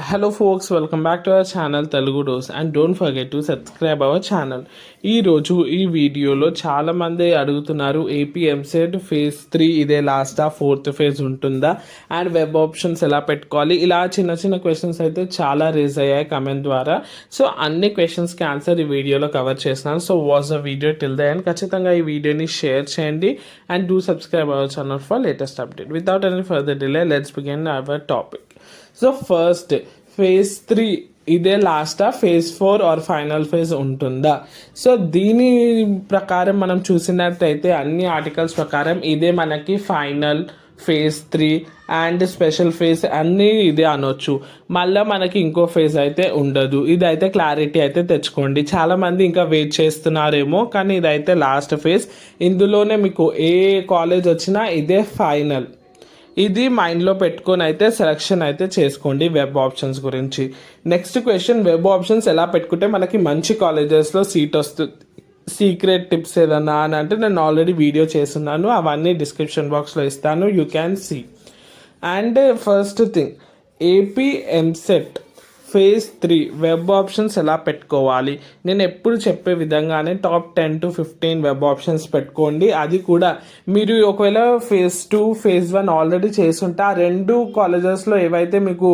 Hello folks, welcome back to our channel Telugu Dose and don't forget to subscribe our channel. ఈ వీడియోలో చాలా మంది అడుగుతున్నారు AP EAMCET phase 3 ఇదే లాస్టా, ఫోర్త్ ఫేజ్ ఉంటుందా అండ్ వెబ్ ఆప్షన్స్ ఎలా పెట్టుకోవాలి, ఇలా చిన్న చిన్న క్వశ్చన్స్ అయితే చాలా రేజ్ అయ్యాయి కమెంట్ ద్వారా. సో అన్ని క్వశ్చన్స్కి ఆన్సర్ ఈ వీడియోలో కవర్ చేస్తున్నాను. So watch the video till the end. ఖచ్చితంగా ఈ వీడియోని షేర్ చేయండి and do subscribe our channel for latest update. Without any further delay let's begin our topic. So first phase 3 ఇదే లాస్టా, ఫేజ్ 4 ఆర్ ఫైనల్ ఫేజ్ ఉంటుందా? So దీని ప్రకారం మనం చూసినట్టయితే అన్ని ఆర్టికల్స్ ప్రకారం ఇదే మనకి final phase 3 and special phase అన్నీ ఇదే అనొచ్చు. మళ్ళీ మనకి ఇంకో ఫేజ్ అయితే ఉండదు. ఇదైతే క్లారిటీ అయితే తెచ్చుకోండి. చాలామంది ఇంకా వెయిట్ చేస్తున్నారేమో, కానీ ఇదైతే లాస్ట్ ఫేజ్. ఇందులోనే మీకు ఏ కాలేజ్ వచ్చినా ఇదే ఫైనల్. ఇది మైండ్లో పెట్టుకొని అయితే సెలెక్షన్ అయితే చేసుకోండి వెబ్ ఆప్షన్స్ గురించి. నెక్స్ట్ క్వశ్చన్, వెబ్ ఆప్షన్స్ ఎలా పెట్టుకుంటే మనకి మంచి కాలేజెస్లో సీట్ వస్తుంది? సీక్రెట్ టిప్స్ ఏదన్నా అని అంటే నేను ఆల్రెడీ వీడియో చేస్తున్నాను, అవన్నీ డిస్క్రిప్షన్ బాక్స్లో ఇస్తాను, you can see. And first thing, AP EAMCET phase 3 web options ఎలా పెట్టుకోవాలి? నేను ఎప్పుడు చెప్పే విధంగానే టాప్ 10 to 15 వెబ్ ఆప్షన్స్ పెట్టుకోండి. అది కూడా మీరు ఒకవేళ ఫేజ్ 2 ఫేజ్ 1 ఆల్రెడీ చేసుంటే ఆ రెండు కాలేజెస్లో ఏవైతే మీకు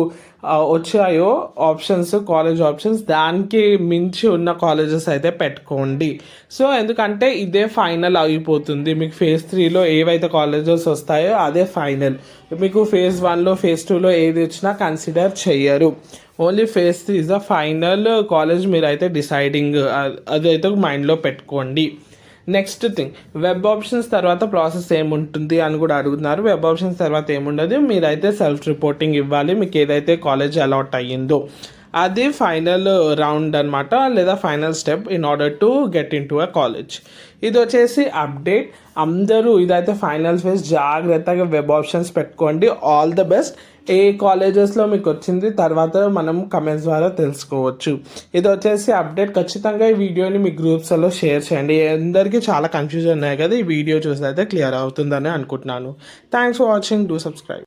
వచ్చాయో ఆప్షన్స్, కాలేజ్ ఆప్షన్స్, దానికి మించి ఉన్న కాలేజెస్ అయితే పెట్టుకోండి. సో ఎందుకంటే ఇదే ఫైనల్ అయిపోతుంది. మీకు ఫేజ్ 3లో ఏవైతే కాలేజెస్ వస్తాయో అదే ఫైనల్. మీకు ఫేజ్ 1లో ఫేజ్ 2లో ఏది వచ్చినా కన్సిడర్ చెయ్యరు. Only phase 3 is the final college మీరు అయితే డిసైడింగ్, అదైతే మైండ్లో పెట్టుకోండి. నెక్స్ట్ థింగ్, వెబ్ ఆప్షన్స్ తర్వాత ప్రాసెస్ ఏముంటుంది అని కూడా అడుగుతున్నారు. వెబ్ ఆప్షన్స్ తర్వాత ఏముండదు, మీరైతే సెల్ఫ్ రిపోర్టింగ్ ఇవ్వాలి. మీకు ఏదైతే కాలేజ్ అలాట్ అయ్యిందో అది ఫైనల్ రౌండ్ అనమాట, లేదా final step in order to get into a college. ఇది వచ్చేసి అప్డేట్. అందరూ ఇదైతే ఫైనల్ ఫేజ్, జాగ్రత్తగా వెబ్ ఆప్షన్స్ పెట్టుకోండి. All the best. ఏ కాలేజెస్లో మీకు వచ్చింది తర్వాత మనం కమెంట్స్ ద్వారా తెలుసుకోవచ్చు. ఇది వచ్చేసి అప్డేట్. ఖచ్చితంగా ఈ వీడియోని మీ గ్రూప్స్లో షేర్ చేయండి. అందరికీ చాలా కన్ఫ్యూజన్ ఉన్నాయి కదా, ఈ వీడియో చూసి అయితే క్లియర్ అవుతుందని అనుకుంటున్నాను. Thanks for watching. Do subscribe.